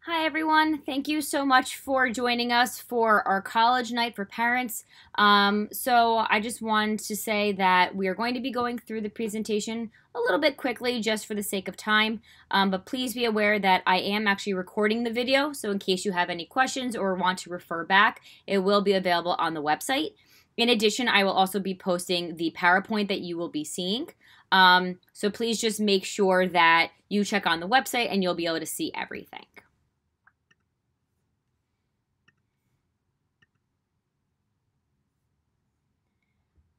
Hi, everyone. Thank you so much for joining us for our college night for parents. So I just wanted to say that we are going to be going through the presentation a little bit quickly just for the sake of time. But please be aware that I am actually recording the video. So in case you have any questions or want to refer back, it will be available on the website. In addition, I will also be posting the PowerPoint that you will be seeing. So please just make sure that you check on the website and you'll be able to see everything.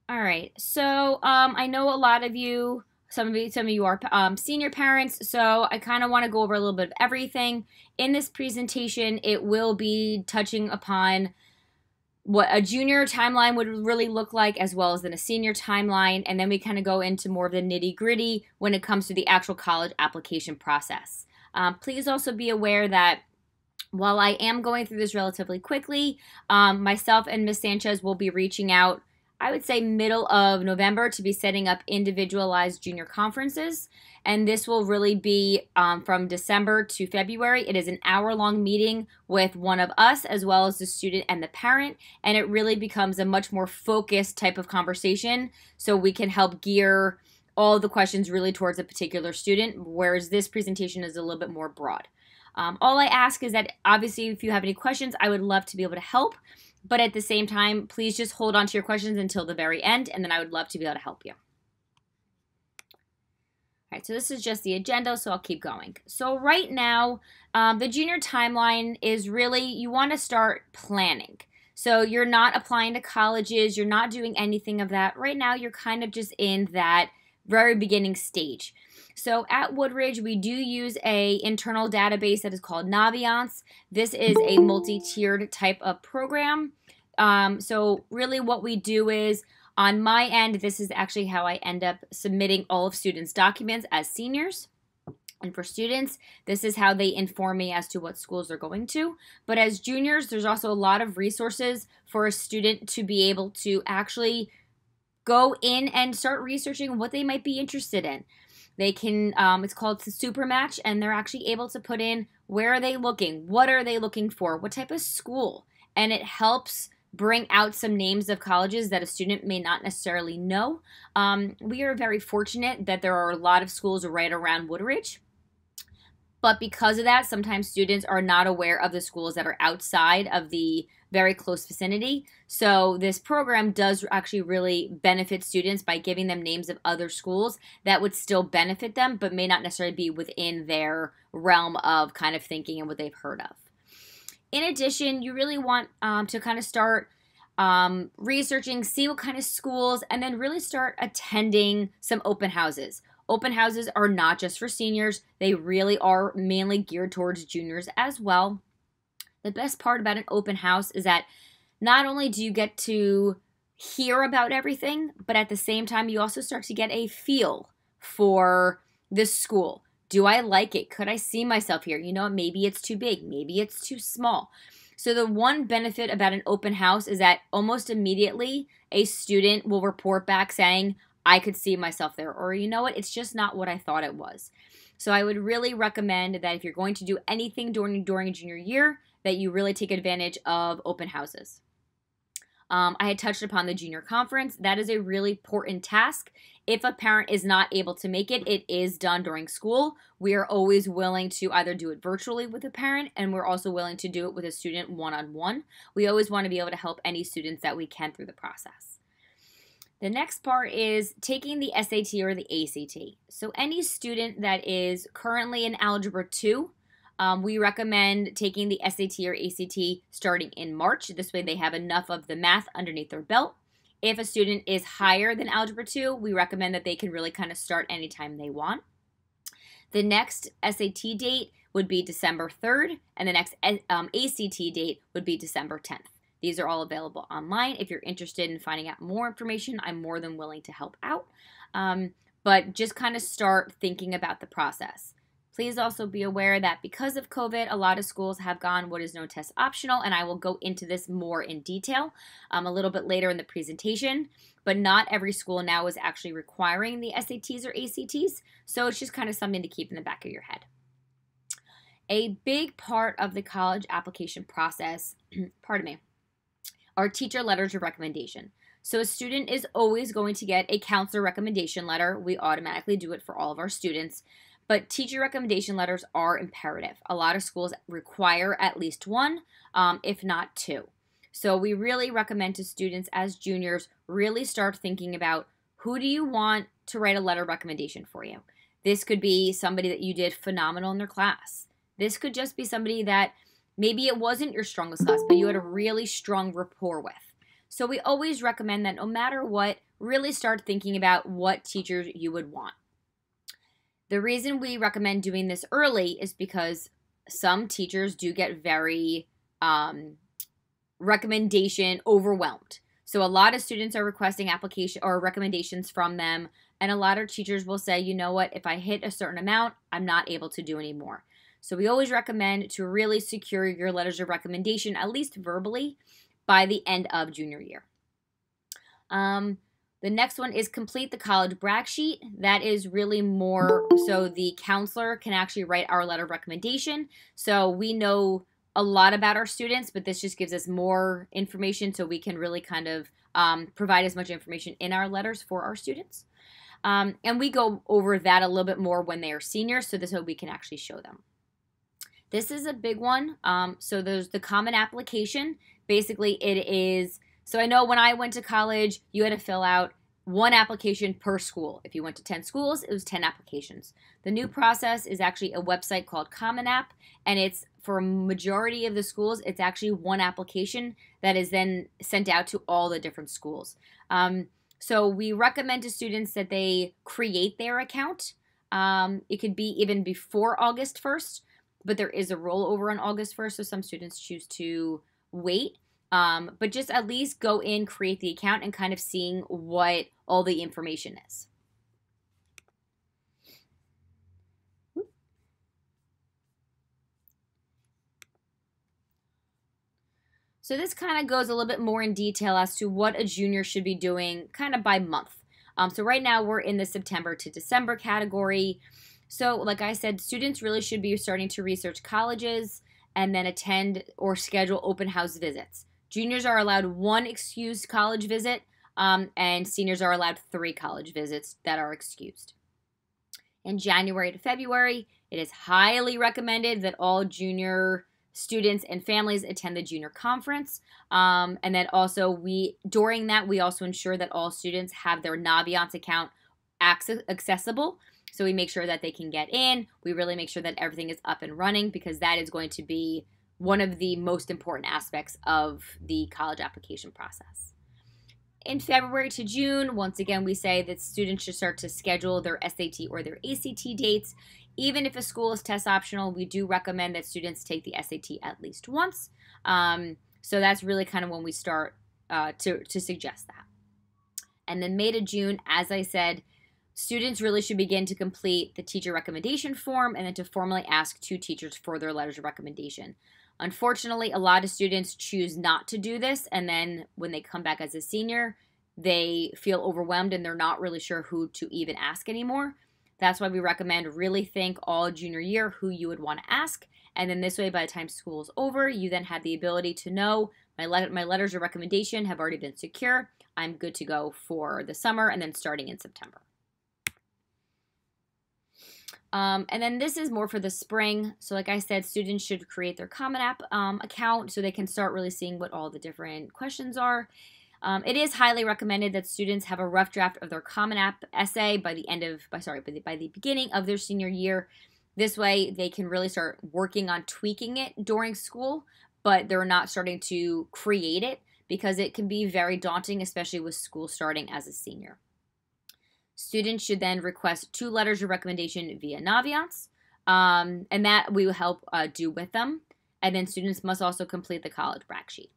All right. So I know a lot of you, some of you are senior parents. So I kind of want to go over a little bit of everything in this presentation. It will be touching upon what a junior timeline would really look like, as well as then a senior timeline, and then we kind of go into more of the nitty gritty when it comes to the actual college application process. Please also be aware that while I am going through this relatively quickly, myself and Ms. Sanchez will be reaching out, I would say middle of November, to be setting up individualized junior conferences. And this will really be from December to February. It is an hour-long meeting with one of us as well as the student and the parent. And it really becomes a much more focused type of conversation so we can help gear all the questions really towards a particular student, whereas this presentation is a little bit more broad. All I ask is that obviously if you have any questions, I would love to be able to help. But at the same time, please just hold on to your questions until the very end, and then I would love to be able to help you. All right, so this is just the agenda, so I'll keep going. So right now, the junior timeline is really, you want to start planning. So you're not applying to colleges, you're not doing anything of that. Right now, you're kind of just in that very beginning stage. So at Woodridge, we do use a internal database that is called Naviance. This is a multi-tiered type of program. So really what we do is, on my end, this is actually how I end up submitting all of students' documents as seniors. And for students, this is how they inform me as to what schools they're going to. But as juniors, there's also a lot of resources for a student to be able to actually go in and start researching what they might be interested in. They can, it's called the Super Match, and they're actually able to put in where are they looking, what are they looking for, what type of school, and it helps bring out some names of colleges that a student may not necessarily know. We are very fortunate that there are a lot of schools right around Woodridge. But because of that, sometimes students are not aware of the schools that are outside of the very close vicinity. So this program does actually really benefit students by giving them names of other schools that would still benefit them, but may not necessarily be within their realm of kind of thinking and what they've heard of. In addition, you really want to kind of start researching, see what kind of schools, and then really start attending some open houses. Open houses are not just for seniors. They really are mainly geared towards juniors as well. The best part about an open house is that not only do you get to hear about everything, but at the same time, you also start to get a feel for this school. Do I like it? Could I see myself here? You know, maybe it's too big. Maybe it's too small. So the one benefit about an open house is that almost immediately a student will report back saying, I could see myself there, or you know what, it's just not what I thought it was. So I would really recommend that if you're going to do anything during junior year, that you really take advantage of open houses. I had touched upon the junior conference. That is a really important task. If a parent is not able to make it, it is done during school. We are always willing to either do it virtually with a parent, and we're also willing to do it with a student one-on-one. We always want to be able to help any students that we can through the process. The next part is taking the SAT or the ACT. So any student that is currently in Algebra 2, we recommend taking the SAT or ACT starting in March. This way they have enough of the math underneath their belt. If a student is higher than Algebra 2, we recommend that they can really kind of start anytime they want. The next SAT date would be December 3rd, and the next ACT date would be December 10th. These are all available online. If you're interested in finding out more information, I'm more than willing to help out. But just kind of start thinking about the process. Please also be aware that because of COVID, a lot of schools have gone what is known test optional, and I will go into this more in detail a little bit later in the presentation. But not every school now is actually requiring the SATs or ACTs, so it's just kind of something to keep in the back of your head. A big part of the college application process, pardon me, are teacher letters of recommendation. So a student is always going to get a counselor recommendation letter. We automatically do it for all of our students. But teacher recommendation letters are imperative. A lot of schools require at least one, if not two. So we really recommend to students as juniors really start thinking about who do you want to write a letter of recommendation for you. This could be somebody that you did phenomenal in their class. This could just be somebody that maybe it wasn't your strongest class, but you had a really strong rapport with. So we always recommend that no matter what, really start thinking about what teachers you would want. The reason we recommend doing this early is because some teachers do get very recommendation overwhelmed. So a lot of students are requesting application or recommendations from them, and a lot of teachers will say, you know what, if I hit a certain amount, I'm not able to do anymore. So we always recommend to really secure your letters of recommendation, at least verbally, by the end of junior year. The next one is complete the college brag sheet. That is really more so the counselor can actually write our letter of recommendation. So we know a lot about our students, but this just gives us more information so we can really kind of provide as much information in our letters for our students. And we go over that a little bit more when they are seniors, so this way we can actually show them. This is a big one. So there's the common application. Basically, it is, so I know when I went to college, you had to fill out one application per school. If you went to 10 schools, it was 10 applications. The new process is actually a website called Common App, and it's for a majority of the schools, it's actually one application that is then sent out to all the different schools. So we recommend to students that they create their account. It could be even before August 1st, but there is a rollover on August 1st, so some students choose to wait. But just at least go in, create the account, and kind of seeing what all the information is. So this kind of goes a little bit more in detail as to what a junior should be doing kind of by month. So right now we're in the September to December category. So like I said, students really should be starting to research colleges and then attend or schedule open house visits. Juniors are allowed one excused college visit, and seniors are allowed 3 college visits that are excused. In January to February, it is highly recommended that all junior students and families attend the junior conference. And then also during that, we also ensure that all students have their Naviance account accessible. So we make sure that they can get in. We really make sure that everything is up and running because that is going to be one of the most important aspects of the college application process. In February to June, once again, we say that students should start to schedule their SAT or their ACT dates. Even if a school is test optional, we do recommend that students take the SAT at least once. So that's really kind of when we start to suggest that. And then May to June, as I said, students really should begin to complete the teacher recommendation form and then to formally ask 2 teachers for their letters of recommendation. Unfortunately, a lot of students choose not to do this, and then when they come back as a senior, they feel overwhelmed and they're not really sure who to even ask anymore. That's why we recommend really think all junior year who you would want to ask, and then this way, by the time school is over, you then have the ability to know my letters of recommendation have already been secure. I'm good to go for the summer and then starting in September. And then this is more for the spring. So like I said, students should create their Common App account so they can start really seeing what all the different questions are. It is highly recommended that students have a rough draft of their Common App essay by the beginning of their senior year. This way they can really start working on tweaking it during school, but they're not starting to create it because it can be very daunting, especially with school starting as a senior. Students should then request 2 letters of recommendation via Naviance, and that we will help do with them. And then students must also complete the college brag sheet.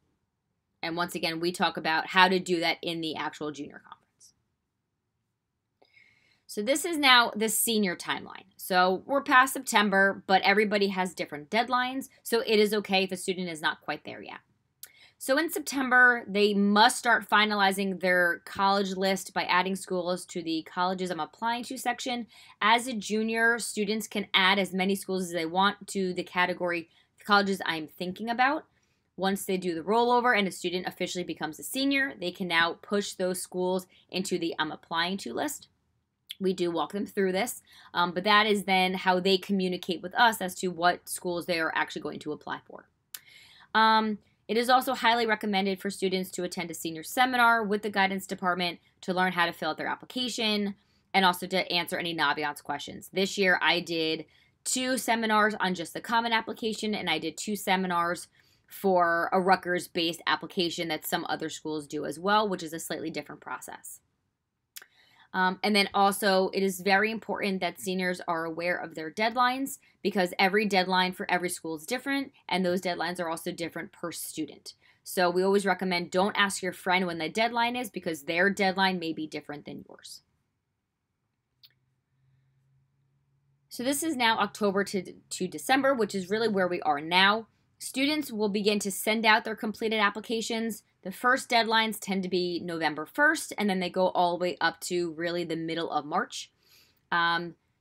And once again, we talk about how to do that in the actual junior conference. So this is now the senior timeline. So we're past September, but everybody has different deadlines, so it is okay if a student is not quite there yet. So in September, they must start finalizing their college list by adding schools to the colleges I'm applying to section. As a junior, students can add as many schools as they want to the category colleges I'm thinking about. Once they do the rollover and a student officially becomes a senior, they can now push those schools into the I'm applying to list. We do walk them through this, but that is then how they communicate with us as to what schools they are actually going to apply for. It is also highly recommended for students to attend a senior seminar with the guidance department to learn how to fill out their application and also to answer any Naviance questions. This year I did 2 seminars on just the common application, and I did 2 seminars for a Rutgers-based application that some other schools do as well, which is a slightly different process. And then also, it is very important that seniors are aware of their deadlines because every deadline for every school is different, and those deadlines are also different per student. So we always recommend don't ask your friend when the deadline is because their deadline may be different than yours. So this is now October to December, which is really where we are now. Students will begin to send out their completed applications. The first deadlines tend to be November 1st, and then they go all the way up to really the middle of March.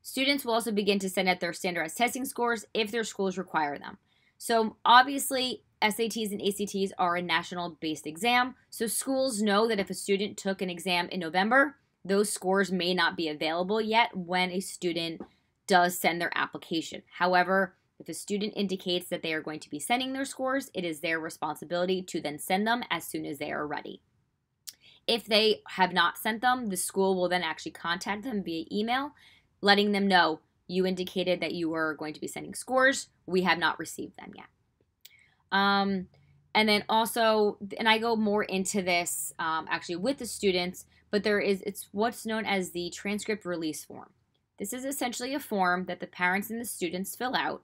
Students will also begin to send out their standardized testing scores if their schools require them. So obviously, SATs and ACTs are a national-based exam, so schools know that if a student took an exam in November, those scores may not be available yet when a student does send their application. However, if a student indicates that they are going to be sending their scores, it is their responsibility to then send them as soon as they are ready. If they have not sent them, the school will then actually contact them via email, letting them know you indicated that you were going to be sending scores. We have not received them yet. And then also, and I go more into this actually with the students, but it's what's known as the transcript release form. This is essentially a form that the parents and the students fill out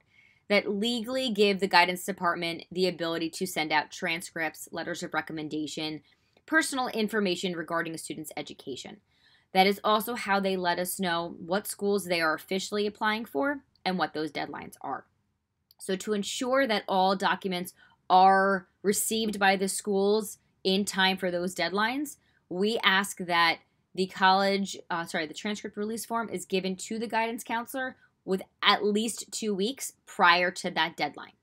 that legally give the guidance department the ability to send out transcripts, letters of recommendation, personal information regarding a student's education. That is also how they let us know what schools they are officially applying for and what those deadlines are. So to ensure that all documents are received by the schools in time for those deadlines, we ask that the transcript release form is given to the guidance counselor with at least 2 weeks prior to that deadline.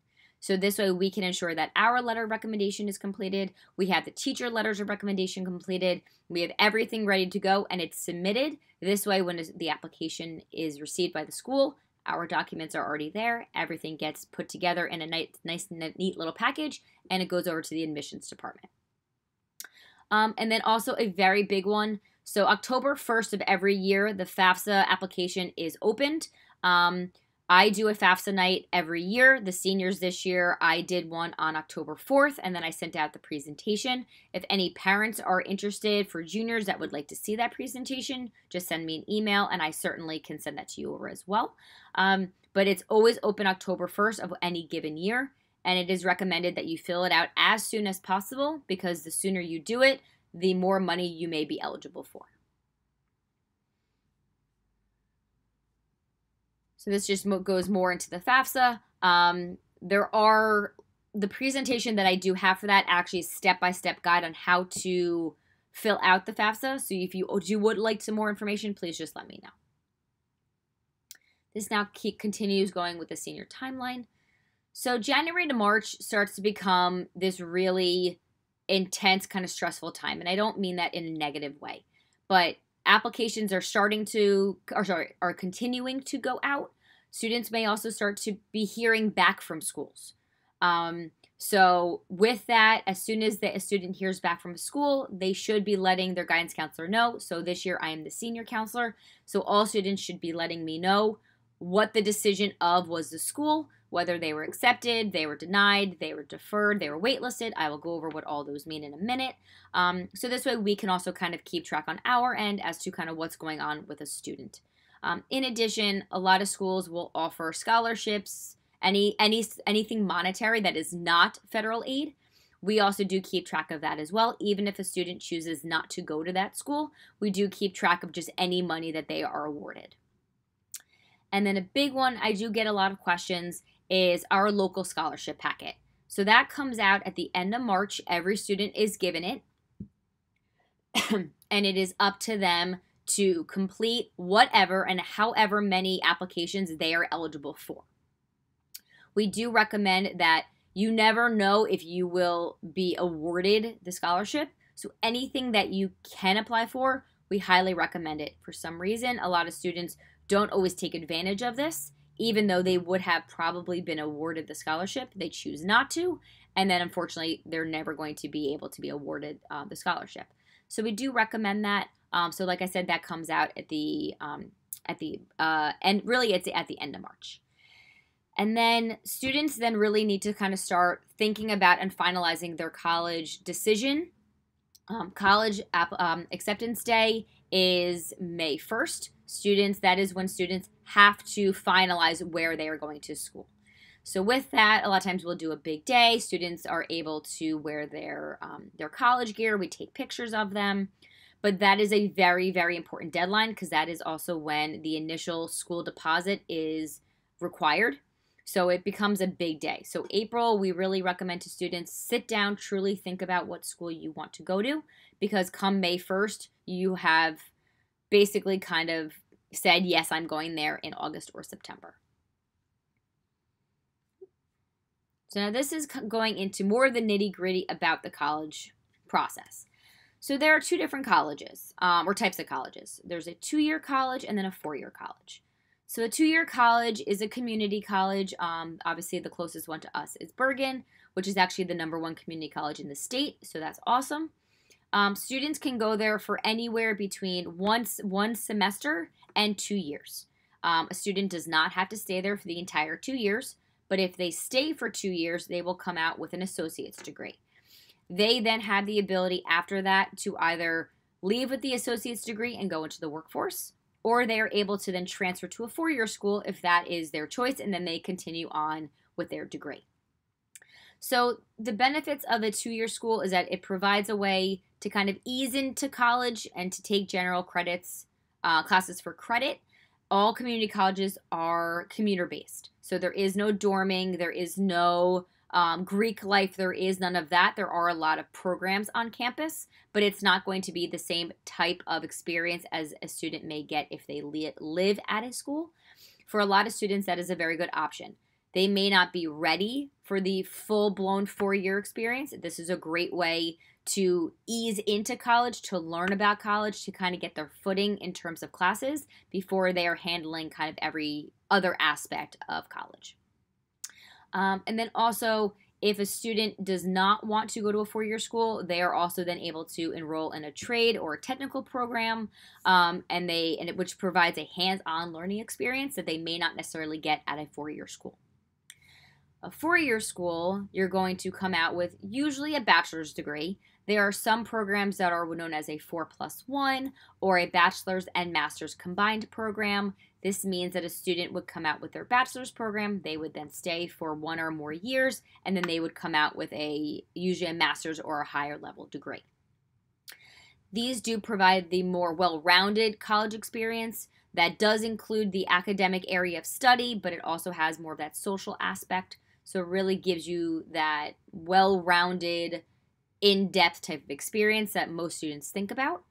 So this way we can ensure that our letter of recommendation is completed, we have the teacher letters of recommendation completed, we have everything ready to go, and it's submitted. This way when the application is received by the school, our documents are already there, everything gets put together in a nice neat little package, and it goes over to the admissions department. And then also a very big one, so October 1st of every year, the FAFSA application is opened. I do a FAFSA night every year. The seniors this year, I did one on October 4th, and then I sent out the presentation. If any parents are interested for juniors that would like to see that presentation, just send me an email, and I certainly can send that to you over as well. But it's always open October 1st of any given year, and it is recommended that you fill it out as soon as possible because the sooner you do it, the more money you may be eligible for. So this just goes more into the FAFSA. The presentation that I do have for that actually is step-by-step guide on how to fill out the FAFSA. So if you would like some more information, please just let me know. This now continues going with the senior timeline. So January to March starts to become this really intense, kind of stressful time. And I don't mean that in a negative way, but applications are continuing to go out. Students may also start to be hearing back from schools. So with that, as soon as a student hears back from a school, they should be letting their guidance counselor know. So this year I am the senior counselor. So all students should be letting me know what the decision of was the school, whether they were accepted, they were denied, they were deferred, they were waitlisted. I will go over what all those mean in a minute. So this way we can also kind of keep track on our end as to kind of what's going on with a student. In addition, a lot of schools will offer scholarships, anything monetary that is not federal aid. We also do keep track of that as well. Even if a student chooses not to go to that school, we do keep track of just any money that they are awarded. And then a big one, I do get a lot of questions, is our local scholarship packet. So that comes out at the end of March. Every student is given it, and it is up to them to complete whatever and however many applications they are eligible for. We do recommend that you never know if you will be awarded the scholarship. So anything that you can apply for, we highly recommend it. For some reason, a lot of students don't always take advantage of this, even though they would have probably been awarded the scholarship. They choose not to, and then unfortunately, they're never going to be able to be awarded the scholarship. So we do recommend that. So like I said, that comes out at the end. Really, it's at the end of March. And then students then really need to kind of start thinking about and finalizing their college decision. College acceptance day is May 1st. That is when students have to finalize where they are going to school. So with that, a lot of times we'll do a big day. Students are able to wear their college gear. We take pictures of them. But that is a very, very important deadline because that is also when the initial school deposit is required. So it becomes a big day. So April, we really recommend to students sit down, truly think about what school you want to go to, because come May 1st, you have basically kind of said, yes, I'm going there in August or September. So now this is going into more of the nitty-gritty about the college process. So there are two different colleges, or types of colleges. There's a 2-year college and then a 4-year college. So a 2-year college is a community college. Obviously, the closest one to us is Bergen, which is actually the #1 community college in the state. So that's awesome. Students can go there for anywhere between one semester and 2 years. A student does not have to stay there for the entire 2 years, but if they stay for 2 years, they will come out with an associate's degree. They then have the ability after that to either leave with the associate's degree and go into the workforce, or they are able to then transfer to a 4-year school if that is their choice, and then they continue on with their degree. So the benefits of a 2-year school is that it provides a way to kind of ease into college and to take general credits, classes for credit. All community colleges are commuter-based. So there is no dorming, there is no Greek life, there is none of that. There are a lot of programs on campus, but it's not going to be the same type of experience as a student may get if they live at a school. For a lot of students, that is a very good option. They may not be ready for the full-blown 4-year experience. This is a great way to ease into college, to learn about college, to kind of get their footing in terms of classes before they are handling kind of every other aspect of college. And then also, if a student does not want to go to a 4-year school, they are also then able to enroll in a trade or a technical program, which provides a hands-on learning experience that they may not necessarily get at a 4-year school. A 4-year school, you're going to come out with usually a bachelor's degree. There are some programs that are known as a 4+1 or a bachelor's and master's combined program. This means that a student would come out with their bachelor's program, they would then stay for 1 or more years, and then they would come out with usually a master's or a higher level degree. These do provide the more well-rounded college experience that does include the academic area of study, but it also has more of that social aspect. So it really gives you that well-rounded, in-depth type of experience that most students think about.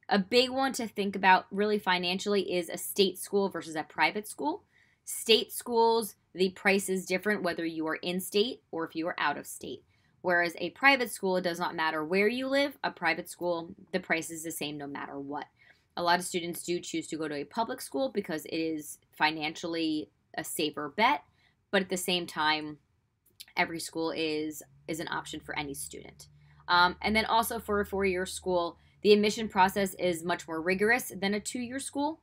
A big one to think about really financially is a state school versus a private school. State schools, the price is different whether you are in state or if you are out of state. Whereas a private school, it does not matter where you live. A private school, the price is the same no matter what. A lot of students do choose to go to a public school because it is financially a safer bet, but at the same time, every school is an option for any student. And then also for a 4-year school, the admission process is much more rigorous than a 2-year school.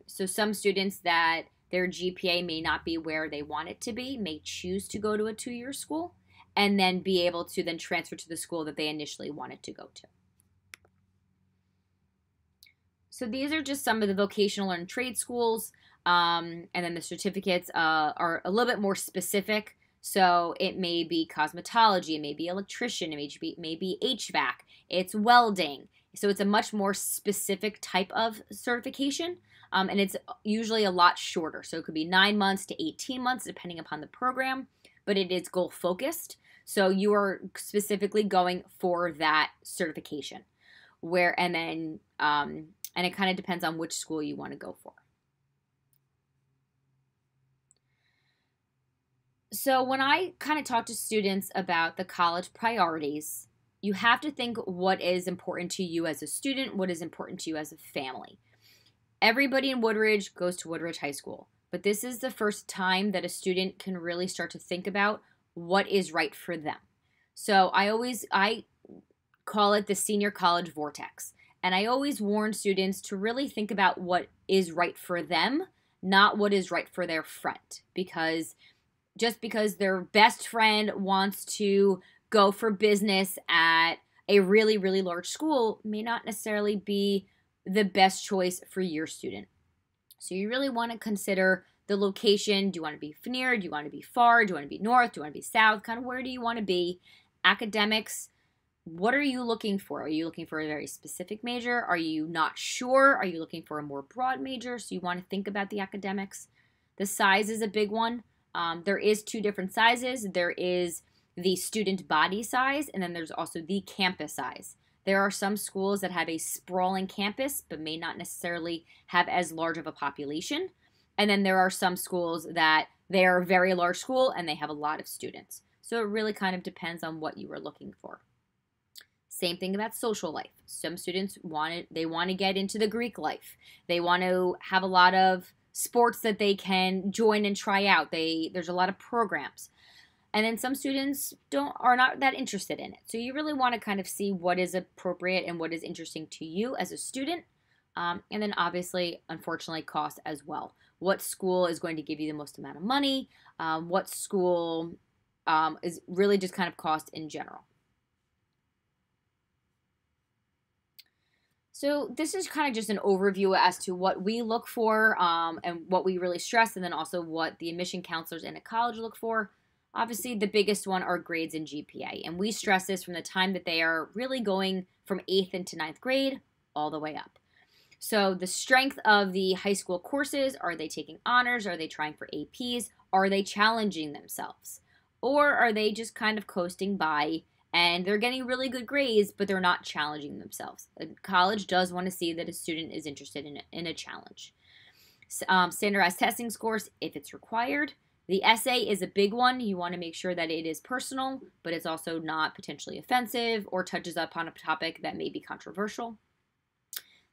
So some students that their GPA may not be where they want it to be may choose to go to a 2-year school and then be able to then transfer to the school that they initially wanted to go to. So these are just some of the vocational and trade schools, and then the certificates are a little bit more specific. So it may be cosmetology, it may be electrician, it may be HVAC, it's welding. So it's a much more specific type of certification, and it's usually a lot shorter. So it could be 9 months to 18 months, depending upon the program. but it is goal focused. So you are specifically going for that certification and it kind of depends on which school you want to go for. So when I kind of talk to students about the college priorities, you have to think what is important to you as a student, what is important to you as a family. Everybody in Woodridge goes to Woodridge High School, but this is the first time that a student can really start to think about what is right for them. So I call it the senior college vortex. And I always warn students to really think about what is right for them, not what is right for their friend. Because just because their best friend wants to go for business at a really, really large school may not necessarily be the best choice for your student. So you really want to consider the location. Do you want to be near? Do you want to be far? Do you want to be north? Do you want to be south? Kind of where do you want to be? Academics, what are you looking for? Are you looking for a very specific major? Are you not sure? Are you looking for a more broad major? So you want to think about the academics. The size is a big one. There is 2 different sizes. There is the student body size, and then there's also the campus size. There are some schools that have a sprawling campus, but may not necessarily have as large of a population. And then there are some schools that they are a very large school and they have a lot of students. So it really kind of depends on what you are looking for. Same thing about social life. Some students want to get into the Greek life. They want to have a lot of sports that they can join and try out. There's a lot of programs. And then some students are not that interested in it. So you really want to kind of see what is appropriate and what is interesting to you as a student. And then obviously, unfortunately, cost as well. What school is going to give you the most amount of money? What school is really just kind of cost in general. So this is kind of just an overview as to what we look for and what we really stress, and then also what the admission counselors in a college look for. Obviously, the biggest one are grades and GPA, and we stress this from the time that they are really going from 8th into 9th grade all the way up. So the strength of the high school courses, are they taking honors? Are they trying for APs? Are they challenging themselves? Or are they just kind of coasting by and they're getting really good grades, but they're not challenging themselves? College does want to see that a student is interested in a challenge. Standardized testing scores, if it's required. The essay is a big one. You want to make sure that it is personal, but it's also not potentially offensive or touches upon a topic that may be controversial.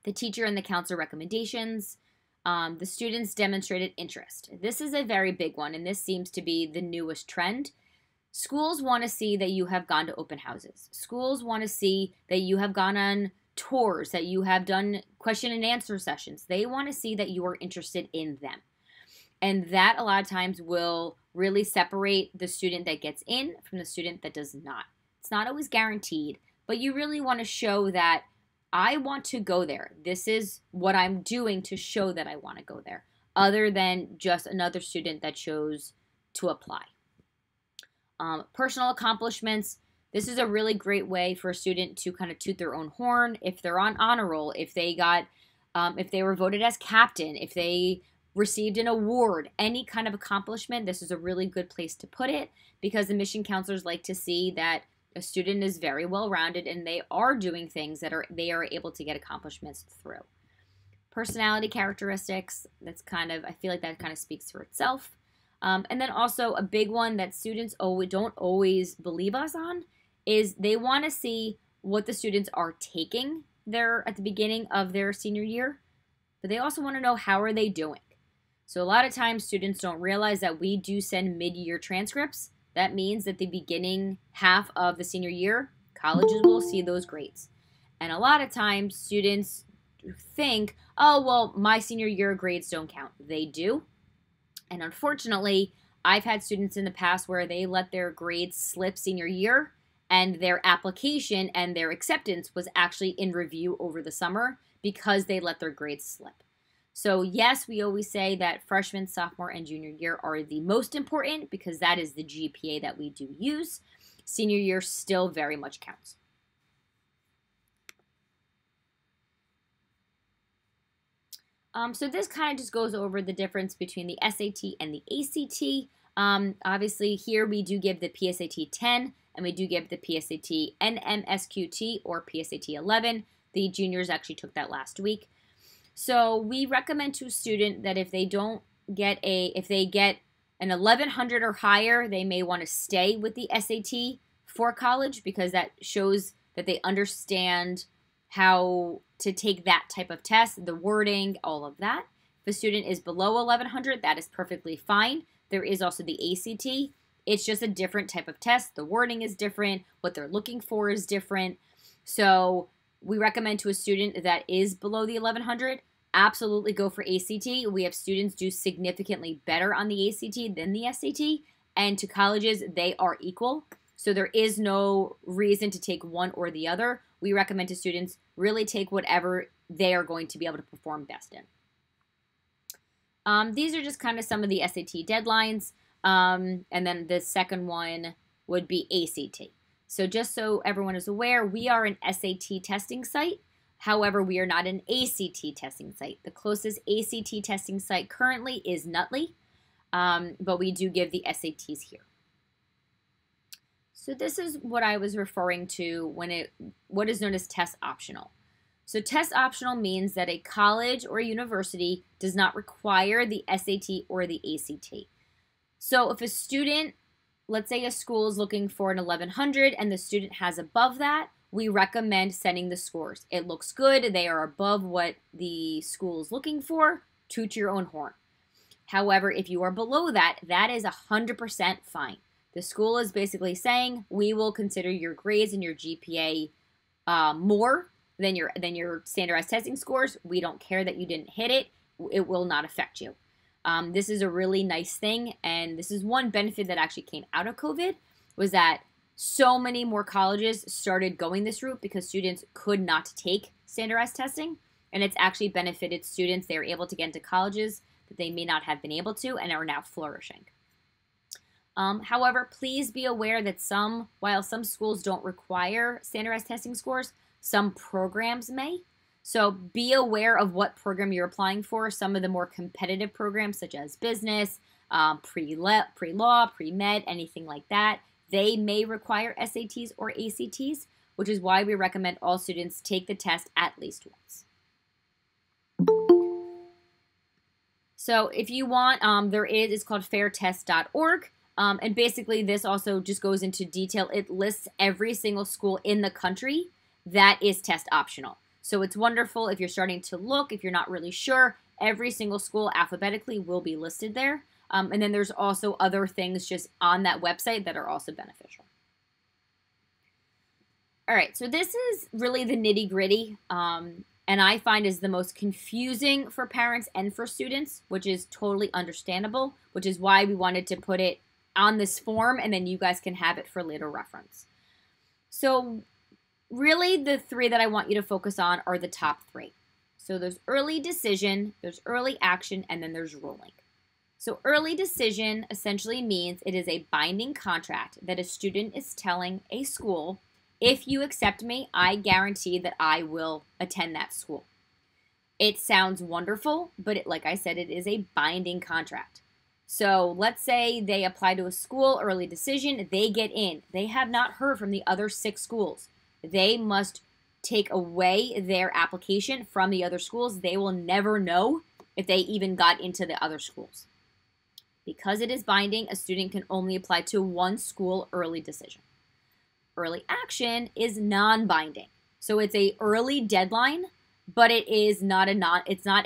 The teacher and the counselor recommendations. The students demonstrated interest. This is a very big one, and this seems to be the newest trend. Schools want to see that you have gone to open houses. Schools want to see that you have gone on tours, that you have done question and answer sessions. They want to see that you are interested in them. And that a lot of times will really separate the student that gets in from the student that does not. It's not always guaranteed, but you really want to show that I want to go there. This is what I'm doing to show that I want to go there, other than just another student that chose to apply. Personal accomplishments. This is a really great way for a student to kind of toot their own horn. If they're on honor roll, if they were voted as captain, if they received an award, any kind of accomplishment, this is a really good place to put it, because admission counselors like to see that a student is very well-rounded and they are doing things that they are able to get accomplishments through. Personality characteristics, I feel like that kind of speaks for itself. And then also a big one that students don't always believe us on is they want to see what the students are taking at the beginning of their senior year, but they also want to know how are they doing. So a lot of times students don't realize that we do send mid-year transcripts. That means that the beginning half of the senior year, colleges will see those grades. And a lot of times students think, oh, well, my senior year grades don't count. They do. And unfortunately, I've had students in the past where they let their grades slip senior year, and their application and their acceptance was actually in review over the summer because they let their grades slip. So yes, we always say that freshman, sophomore, and junior year are the most important because that is the GPA that we do use. Senior year still very much counts. So this kind of just goes over the difference between the SAT and the ACT. Obviously, here we do give the PSAT 10 and we do give the PSAT NMSQT or PSAT 11. The juniors actually took that last week. So we recommend to a student that if they get an 1100 or higher, they may want to stay with the SAT for college because that shows that they understand how to take that type of test, the wording, all of that. If a student is below 1100, that is perfectly fine. There is also the ACT. It's just a different type of test. The wording is different. What they're looking for is different. So we recommend to a student that is below the 1100, absolutely go for ACT. We have students do significantly better on the ACT than the SAT, and to colleges, they are equal. So there is no reason to take one or the other. We recommend to students really take whatever they are going to be able to perform best in. These are just kind of some of the SAT deadlines, and then the second one would be ACT. So just so everyone is aware, we are an SAT testing site. However, we are not an ACT testing site. The closest ACT testing site currently is Nutley, but we do give the SATs here. So this is what I was referring to what is known as test optional. So test optional means that a college or a university does not require the SAT or the ACT. So if a student, let's say a school is looking for an 1100 and the student has above that, we recommend sending the scores. It looks good. They are above what the school is looking for. Toot your own horn. However, if you are below that, that is 100% fine. The school is basically saying, we will consider your grades and your GPA more than your standardized testing scores. We don't care that you didn't hit it. It will not affect you. This is a really nice thing, and this is one benefit that actually came out of COVID, was that so many more colleges started going this route because students could not take standardized testing, and it's actually benefited students. They are able to get into colleges that they may not have been able to and are now flourishing. However, please be aware that while some schools don't require standardized testing scores, some programs may. So be aware of what program you're applying for. Some of the more competitive programs, such as business, pre-law, pre-med, anything like that, they may require SATs or ACTs, which is why we recommend all students take the test at least once. So if you want, it's called fairtest.org. And basically this also just goes into detail. It lists every single school in the country that is test optional. So it's wonderful if you're starting to look, if you're not really sure, every single school alphabetically will be listed there. And then there's also other things just on that website that are also beneficial. All right, so this is really the nitty gritty, and I find is the most confusing for parents and for students, which is totally understandable, which is why we wanted to put it on this form, and then you guys can have it for later reference. So really the three that I want you to focus on are the top three. So there's early decision, there's early action, and then there's ruling. So early decision essentially means it is a binding contract that a student is telling a school, if you accept me, I guarantee that I will attend that school. It sounds wonderful, but like I said, it is a binding contract. So let's say they apply to a school, early decision, they get in. They have not heard from the other 6 schools. They must take away their application from the other schools. They will never know if they even got into the other schools. Because it is binding, a student can only apply to one school early decision. Early action is non-binding. So it's a early deadline, but it's not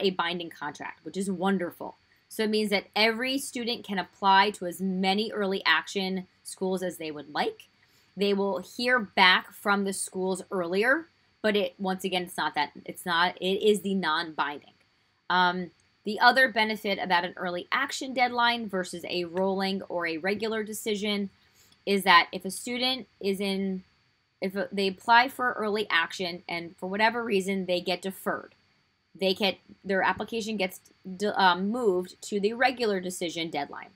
a binding contract, which is wonderful. So it means that every student can apply to as many early action schools as they would like. They will hear back from the schools earlier, but once again, it is the non-binding. The other benefit about an early action deadline versus a rolling or a regular decision is that if a student if they apply for early action and for whatever reason they get deferred, their application gets moved to the regular decision deadline.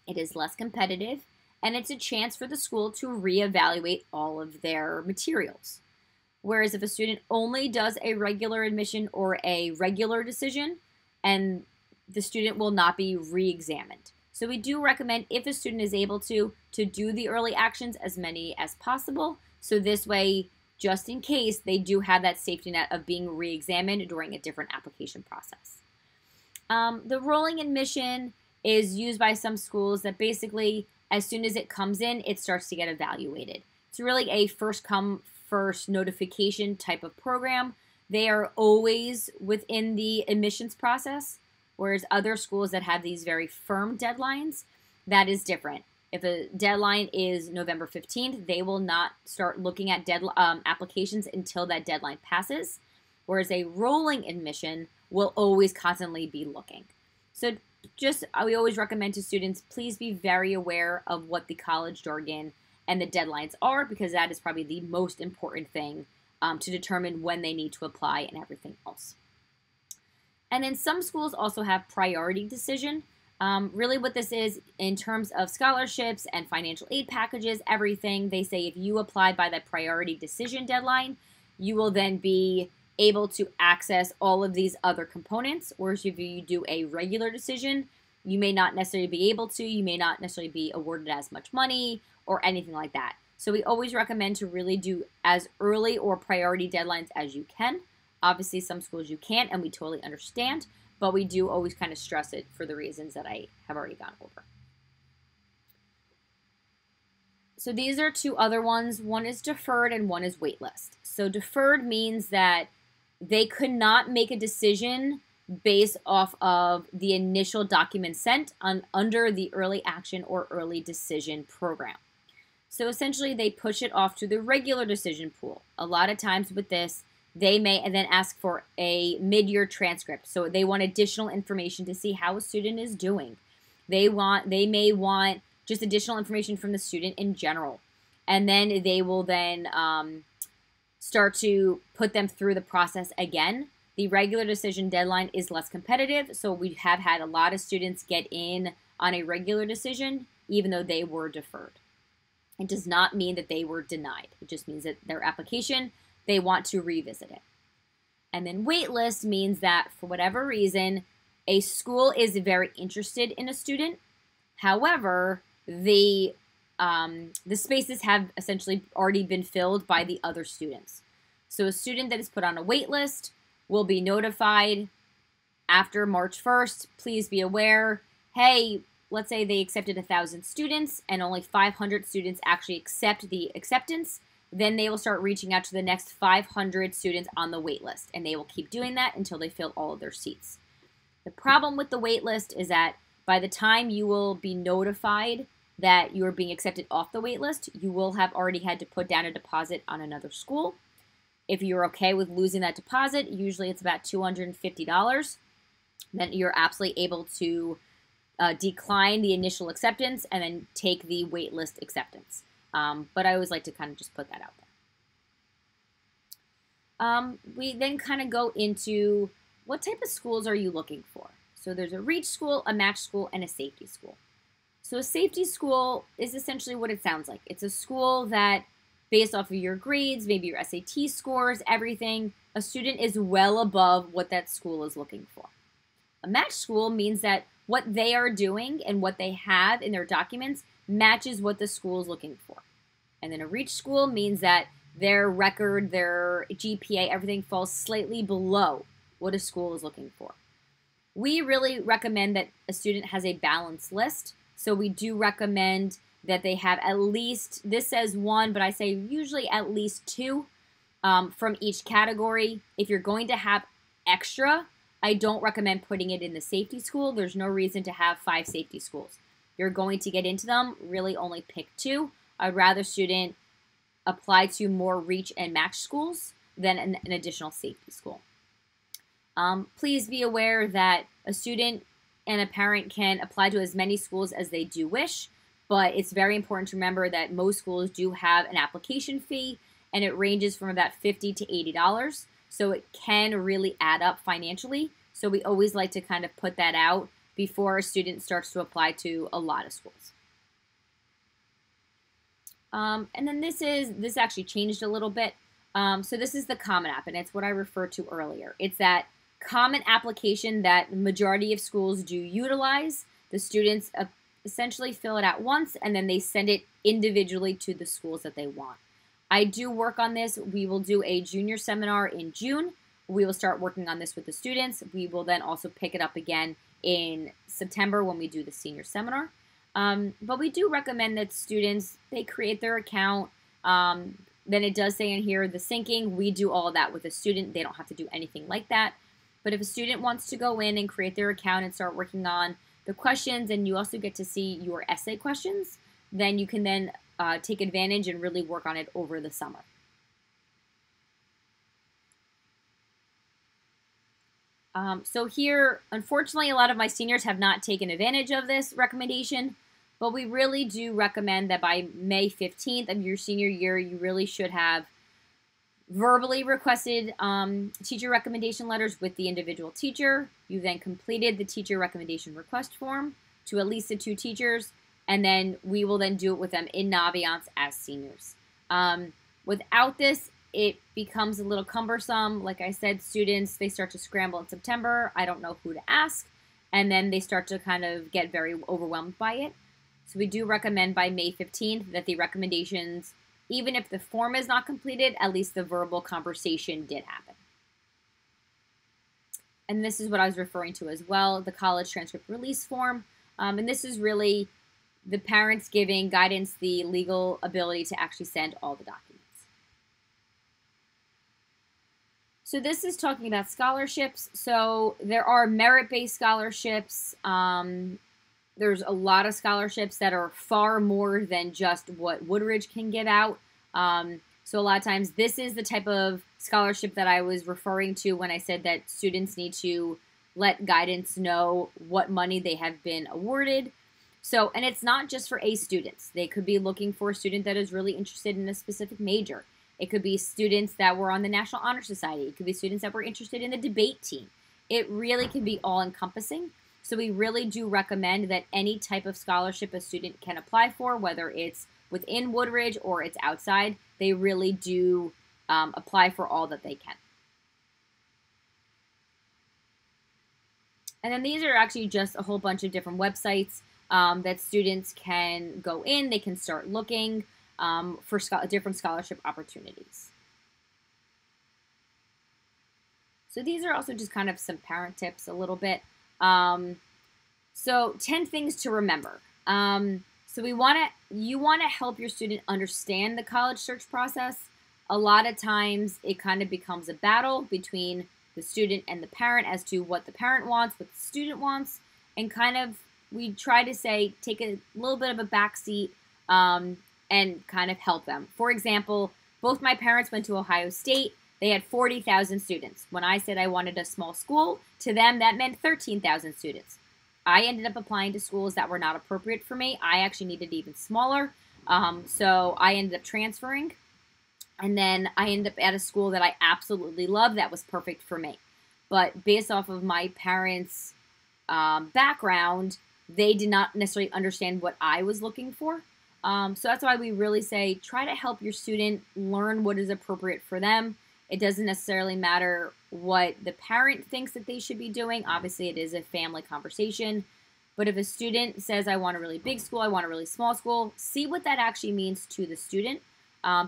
It is less competitive, and it's a chance for the school to reevaluate all of their materials. Whereas if a student only does a regular admission or a regular decision, and the student will not be re-examined. So we do recommend, if a student is able to do the early actions, as many as possible. So this way, just in case, they do have that safety net of being re-examined during a different application process. The rolling admission is used by some schools that basically, as soon as it comes in, it starts to get evaluated. It's really a first come, first notification type of program. They are always within the admissions process, whereas other schools that have these very firm deadlines, that is different. If a deadline is November 15th, they will not start looking at applications until that deadline passes, whereas a rolling admission will always constantly be looking. So we always recommend to students, please be very aware of what the college jargon and the deadlines are, because that is probably the most important thing to determine when they need to apply and everything else. And then some schools also have priority decision. Really what this is in terms of scholarships and financial aid packages, everything, they say if you apply by that priority decision deadline, you will then be able to access all of these other components. Whereas if you do a regular decision, you may not necessarily be able to, you may not necessarily be awarded as much money or anything like that. So we always recommend to really do as early or priority deadlines as you can. Obviously, some schools you can't, and we totally understand, but we do always kind of stress it for the reasons that I have already gone over. So these are two other ones. One is deferred and one is waitlist. So deferred means that they could not make a decision based off of the initial document sent under the early action or early decision program. So essentially, they push it off to the regular decision pool. A lot of times with this, they may then ask for a mid-year transcript. So they want additional information to see how a student is doing. They may want just additional information from the student in general. And then they will then start to put them through the process again. The regular decision deadline is less competitive, so we have had a lot of students get in on a regular decision, even though they were deferred. It does not mean that they were denied. It just means that their application, they want to revisit it. And then waitlist means that for whatever reason, a school is very interested in a student. However, the spaces have essentially already been filled by the other students. So a student that is put on a wait list will be notified after March 1st. Please be aware, hey, let's say they accepted 1,000 students and only 500 students actually accept the acceptance. Then they will start reaching out to the next 500 students on the wait list, and they will keep doing that until they fill all of their seats. The problem with the wait list is that by the time you will be notified that you are being accepted off the wait list, you will have already had to put down a deposit on another school. If you're okay with losing that deposit, usually it's about $250, then you're absolutely able to decline the initial acceptance and then take the wait list acceptance. But I always like to kind of just put that out there. We then kind of go into what type of schools are you looking for? So there's a reach school, a match school, and a safety school. So a safety school is essentially what it sounds like. It's a school that, based off of your grades, maybe your SAT scores, everything, a student is well above what that school is looking for. A match school means that what they are doing and what they have in their documents matches what the school is looking for. And then a reach school means that their record, their GPA, everything falls slightly below what a school is looking for. We really recommend that a student has a balanced list. So we do recommend that they have at least, this says one, but I say usually at least two from each category. If you're going to have extra, I don't recommend putting it in the safety school. There's no reason to have 5 safety schools. You're going to get into them, really only pick 2. I'd rather student apply to more reach and match schools than an additional safety school. Please be aware that a student and a parent can apply to as many schools as they do wish, but it's very important to remember that most schools do have an application fee, and it ranges from about $50 to $80. So it can really add up financially. So we always like to kind of put that out before a student starts to apply to a lot of schools. And then this actually changed a little bit. So this is the Common App, and it's what I referred to earlier. It's that common application that the majority of schools do utilize. The students essentially fill it out once, and then they send it individually to the schools that they want. I do work on this. We will do a junior seminar in June. We will start working on this with the students. We will then also pick it up again in September when we do the senior seminar. But we do recommend that students, they create their account. Then it does say in here the syncing. We do all of that with a student. They don't have to do anything like that. But if a student wants to go in and create their account and start working on the questions, and you also get to see your essay questions, then you can then take advantage and really work on it over the summer. So here, unfortunately, a lot of my seniors have not taken advantage of this recommendation, but we really do recommend that by May 15th of your senior year, you really should have verbally requested teacher recommendation letters with the individual teacher. You then completed the teacher recommendation request form to at least the 2 teachers, and then we will then do it with them in Naviance as seniors. Without this, it becomes a little cumbersome. Like I said, students, they start to scramble in September. I don't know who to ask, and then they start to kind of get very overwhelmed by it. So we do recommend by May 15th that the recommendations, even if the form is not completed, at least the verbal conversation did happen. And this is what I was referring to as well, the college transcript release form. And this is really the parents giving guidance the legal ability to actually send all the documents. So this is talking about scholarships. So there are merit-based scholarships. There's a lot of scholarships that are far more than just what Woodridge can give out. So a lot of times this is the type of scholarship that I was referring to when I said that students need to let guidance know what money they have been awarded. So, and it's not just for A students. They could be looking for a student that is really interested in a specific major. It could be students that were on the National Honor Society. It could be students that were interested in the debate team. It really can be all-encompassing. So we really do recommend that any type of scholarship a student can apply for, whether it's within Woodridge or it's outside, they really do apply for all that they can. And then these are actually just a whole bunch of different websites that students can go in. They can start looking for different scholarship opportunities. So these are also just kind of some parent tips a little bit. So 10 things to remember. So you want to help your student understand the college search process. A lot of times it kind of becomes a battle between the student and the parent as to what the parent wants, what the student wants, and kind of we try to say take a little bit of a backseat and kind of help them. For example, both my parents went to Ohio State. They had 40,000 students. When I said I wanted a small school, to them that meant 13,000 students. I ended up applying to schools that were not appropriate for me. I actually needed even smaller. So I ended up transferring. And then I ended up at a school that I absolutely loved that was perfect for me. But based off of my parents' background, they did not necessarily understand what I was looking for. So that's why we really say try to help your student learn what is appropriate for them. It doesn't necessarily matter what the parent thinks that they should be doing. Obviously, it is a family conversation. But if a student says, I want a really big school, I want a really small school, see what that actually means to the student.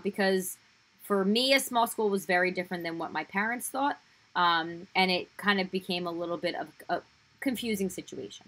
Because for me, a small school was very different than what my parents thought. And it kind of became a little bit of a confusing situation.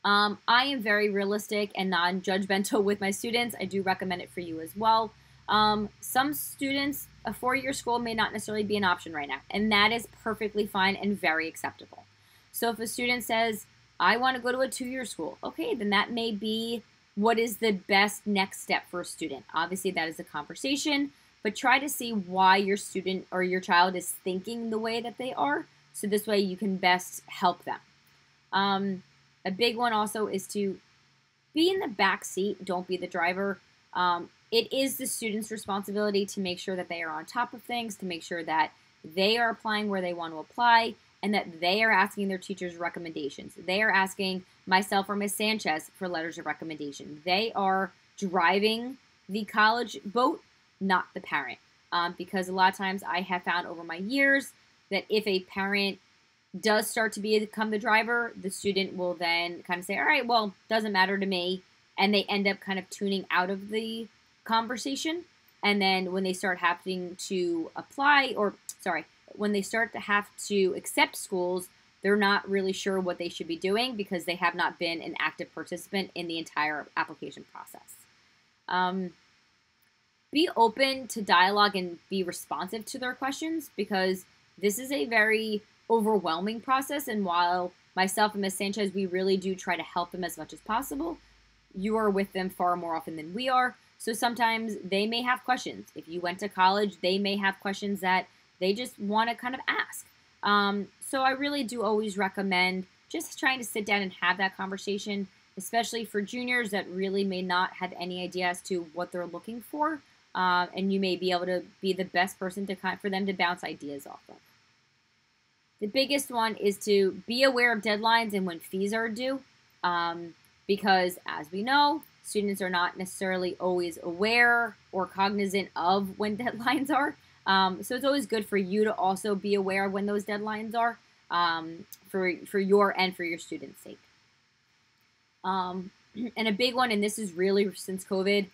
I am very realistic and non-judgmental with my students. I do recommend it for you as well. Some students, a 4-year school may not necessarily be an option right now, and that is perfectly fine and very acceptable. So if a student says, I want to go to a 2-year school, okay, then that may be what is the best next step for a student. Obviously, that is a conversation, but try to see why your student or your child is thinking the way that they are, so this way you can best help them. A big one also is to be in the back seat, don't be the driver. It is the student's responsibility to make sure that they are on top of things, to make sure that they are applying where they want to apply, and that they are asking their teachers recommendations. They are asking myself or Ms. Sanchez for letters of recommendation. They are driving the college boat, not the parent. Because a lot of times I have found over my years that if a parent does start to become the driver, the student will then kind of say, all right, well, doesn't matter to me. And they end up kind of tuning out of the conversation. And then when they start having to apply, or sorry, when they start to have to accept schools, they're not really sure what they should be doing because they have not been an active participant in the entire application process. Be open to dialogue and be responsive to their questions, because this is a very overwhelming process. And while myself and Ms. Sanchez, we really do try to help them as much as possible, you are with them far more often than we are. So sometimes they may have questions. If you went to college, they may have questions that they just want to kind of ask. So I really do always recommend just trying to sit down and have that conversation, especially for juniors that really may not have any idea as to what they're looking for. And you may be able to be the best person for them to bounce ideas off of. The biggest one is to be aware of deadlines and when fees are due, because as we know, students are not necessarily always aware or cognizant of when deadlines are. So it's always good for you to also be aware of when those deadlines are, for your and for your students' sake. And a big one, and this is really since COVID,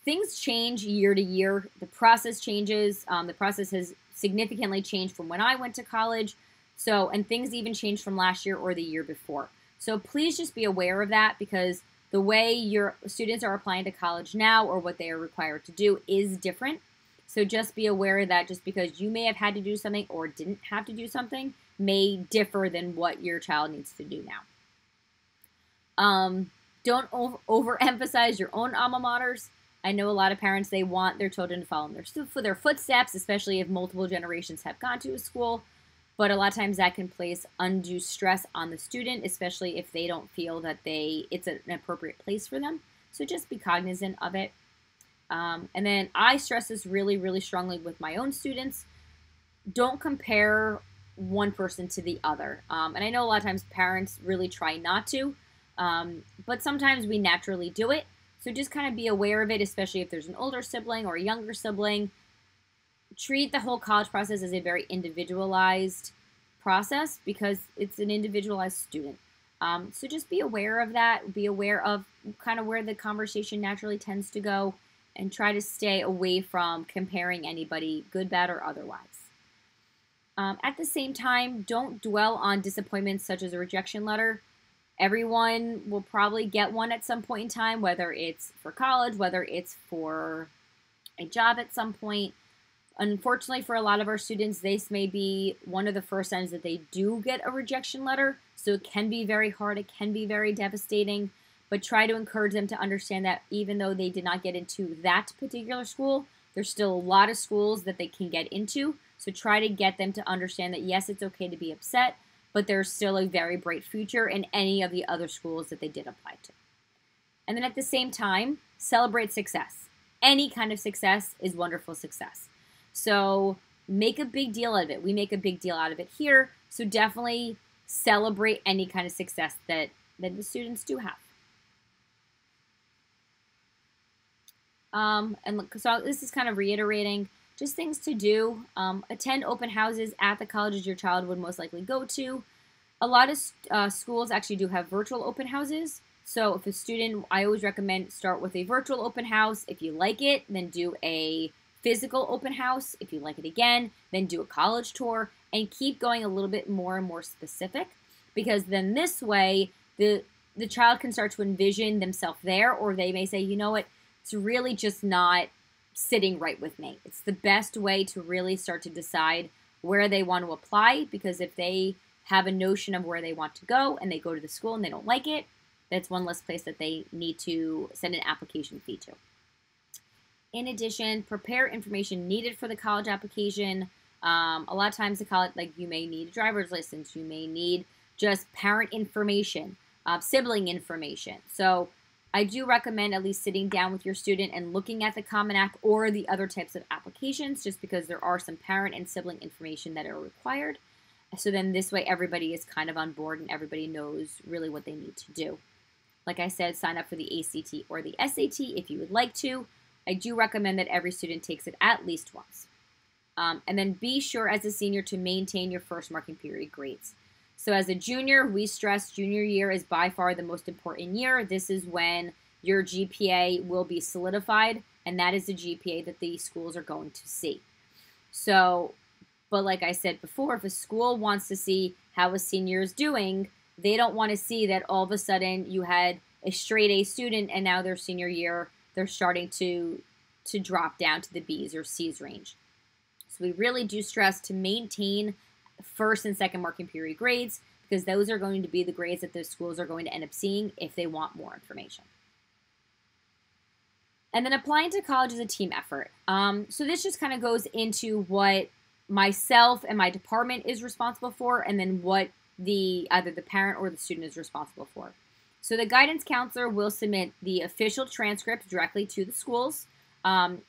things change year to year. The process changes. The process has significantly changed from when I went to college. So, and things even changed from last year or the year before. So please just be aware of that, because the way your students are applying to college now or what they are required to do is different. So just be aware that just because you may have had to do something or didn't have to do something may differ than what your child needs to do now. Don't overemphasize your own alma maters. I know a lot of parents, they want their children to follow in their footsteps, especially if multiple generations have gone to a school. But a lot of times that can place undue stress on the student, especially if they don't feel that it's an appropriate place for them. So just be cognizant of it. And then I stress this really, really strongly with my own students. Don't compare one person to the other. And I know a lot of times parents really try not to, but sometimes we naturally do it. So just kind of be aware of it, especially if there's an older sibling or a younger sibling. Treat the whole college process as a very individualized process, because it's an individualized student. So just be aware of that. Be aware of kind of where the conversation naturally tends to go, and try to stay away from comparing anybody, good, bad, or otherwise. At the same time, don't dwell on disappointments such as a rejection letter. Everyone will probably get one at some point in time, whether it's for college, whether it's for a job at some point. Unfortunately, for a lot of our students, this may be one of the first times that they do get a rejection letter. So it can be very hard. It can be very devastating. But try to encourage them to understand that even though they did not get into that particular school, there's still a lot of schools that they can get into. So try to get them to understand that, yes, it's okay to be upset, but there's still a very bright future in any of the other schools that they did apply to. And then at the same time, celebrate success. Any kind of success is wonderful success. So make a big deal out of it. We make a big deal out of it here. So definitely celebrate any kind of success that the students do have. And look, so this is kind of reiterating just things to do. Attend open houses at the colleges your child would most likely go to. A lot of schools actually do have virtual open houses. So if a student, I always recommend start with a virtual open house. If you like it, then do a physical open house. If you like it again, then do a college tour, and keep going a little bit more and more specific, because then this way the child can start to envision themselves there, or they may say, you know what, it's really just not sitting right with me. It's the best way to really start to decide where they want to apply, because if they have a notion of where they want to go and they go to the school and they don't like it, that's one less place that they need to send an application fee to. In addition, prepare information needed for the college application. A lot of times the college, like you may need a driver's license, you may need just parent information, sibling information. So I do recommend at least sitting down with your student and looking at the Common App or the other types of applications, just because there are some parent and sibling information that are required. So then this way everybody is kind of on board and everybody knows really what they need to do. Like I said, sign up for the ACT or the SAT if you would like to. I do recommend that every student takes it at least once. And then be sure as a senior to maintain your first marking period grades. So as a junior, we stress junior year is by far the most important year. This is when your GPA will be solidified, and that is the GPA that the schools are going to see. So, but like I said before, if a school wants to see how a senior is doing, they don't want to see that all of a sudden you had a straight A student and now their senior year, they're starting to drop down to the B's or C's range. So we really do stress to maintain first and second marking period grades, because those are going to be the grades that those schools are going to end up seeing if they want more information. And then applying to college is a team effort. So this just kind of goes into what myself and my department is responsible for, and then what either the parent or the student is responsible for. So the guidance counselor will submit the official transcript directly to the schools.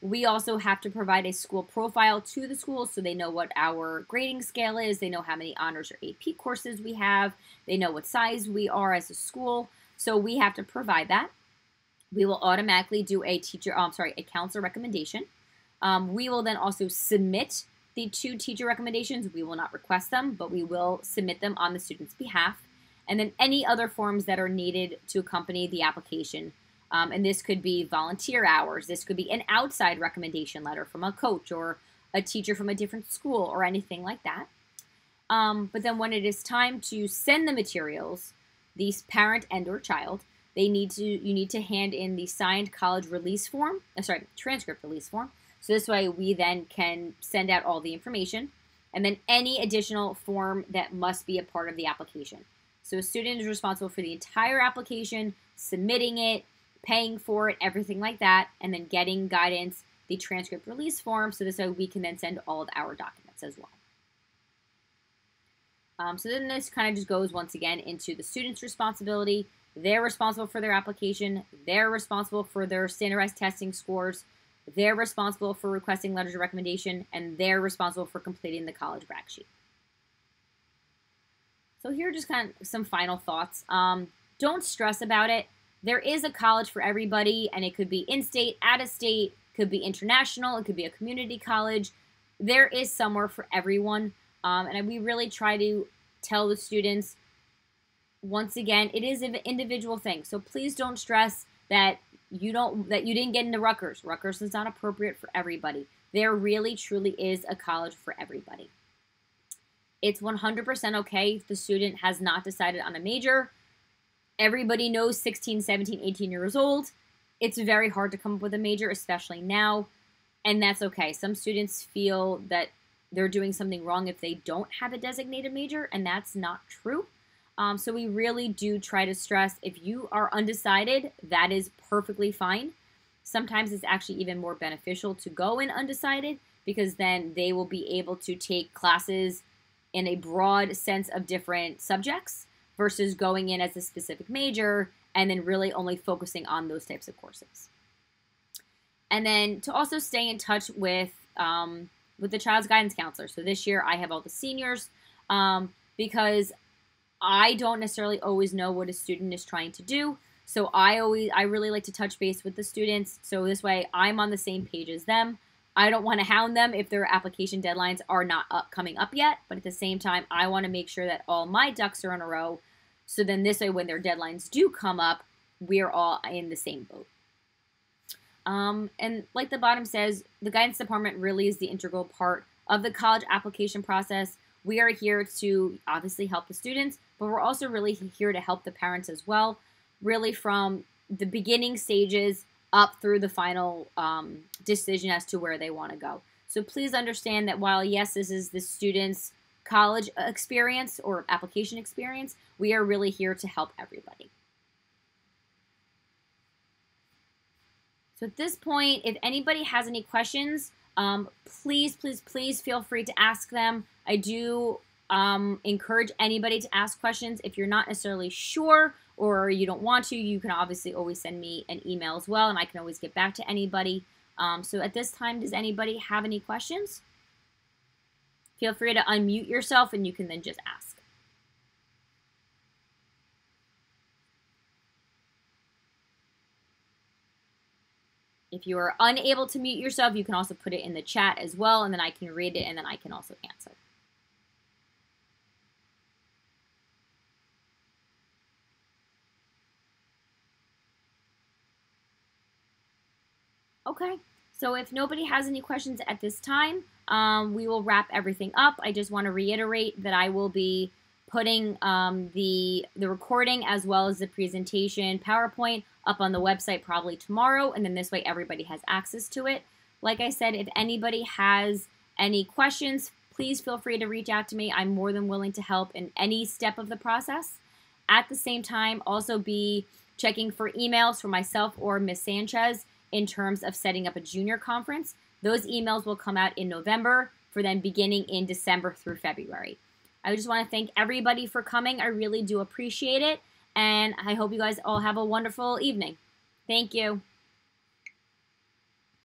We also have to provide a school profile to the schools so they know what our grading scale is. They know how many honors or AP courses we have. They know what size we are as a school. So we have to provide that. We will automatically do a counselor recommendation. We will then also submit the 2 teacher recommendations. We will not request them, but we will submit them on the student's behalf. And then any other forms that are needed to accompany the application. And this could be volunteer hours. This could be an outside recommendation letter from a coach or a teacher from a different school or anything like that. But then when it is time to send the materials, the parent and or child, you need to hand in the signed college release form, transcript release form. So this way we then can send out all the information, and then any additional form that must be a part of the application. So a student is responsible for the entire application, submitting it, paying for it, everything like that, and then getting guidance, the transcript release form, so this way we can then send all of our documents as well. So then this kind of just goes once again into the student's responsibility. They're responsible for their application. They're responsible for their standardized testing scores. They're responsible for requesting letters of recommendation, and they're responsible for completing the college brag sheet. So here are just kind of some final thoughts. Don't stress about it. There is a college for everybody, and it could be in-state, out-of-state, could be international, it could be a community college. There is somewhere for everyone, and we really try to tell the students, once again, it is an individual thing. So please don't stress that you didn't get into Rutgers. Rutgers is not appropriate for everybody. There really, truly is a college for everybody. It's 100% okay if the student has not decided on a major. Everybody knows 16, 17, 18 years old. It's very hard to come up with a major, especially now, and that's okay. Some students feel that they're doing something wrong if they don't have a designated major, and that's not true. So we really do try to stress, if you are undecided, that is perfectly fine. Sometimes it's actually even more beneficial to go in undecided, because then they will be able to take classes in a broad sense of different subjects versus going in as a specific major and then really only focusing on those types of courses. And then to also stay in touch with the child's guidance counselor. So this year I have all the seniors because I don't necessarily always know what a student is trying to do. So I really like to touch base with the students. So this way I'm on the same page as them. I don't want to hound them if their application deadlines are not coming up yet. But at the same time, I want to make sure that all my ducks are in a row. So then this way, when their deadlines do come up, we're all in the same boat. And like the bottom says, the guidance department really is the integral part of the college application process. We are here to obviously help the students, but we're also really here to help the parents as well, really from the beginning stages up through the final decision as to where they want to go. So please understand that while, yes, this is the student's college experience or application experience, we are really here to help everybody. So at this point, if anybody has any questions, please, please, please feel free to ask them. I do encourage anybody to ask questions. If you're not necessarily sure or you don't want to, you can obviously always send me an email as well, and I can always get back to anybody. So at this time, does anybody have any questions? Feel free to unmute yourself, and you can then just ask. If you are unable to mute yourself, you can also put it in the chat as well, and then I can read it, and then I can also answer. Okay. So if nobody has any questions at this time, we will wrap everything up. I just want to reiterate that I will be putting the recording as well as the presentation PowerPoint up on the website probably tomorrow, and then this way everybody has access to it. Like I said, if anybody has any questions, please feel free to reach out to me. I'm more than willing to help in any step of the process. At the same time, also be checking for emails from myself or Miss Sanchez in terms of setting up a junior conference. Those emails will come out in November for then beginning in December through February. I just want to thank everybody for coming. I really do appreciate it. And I hope you guys all have a wonderful evening. Thank you.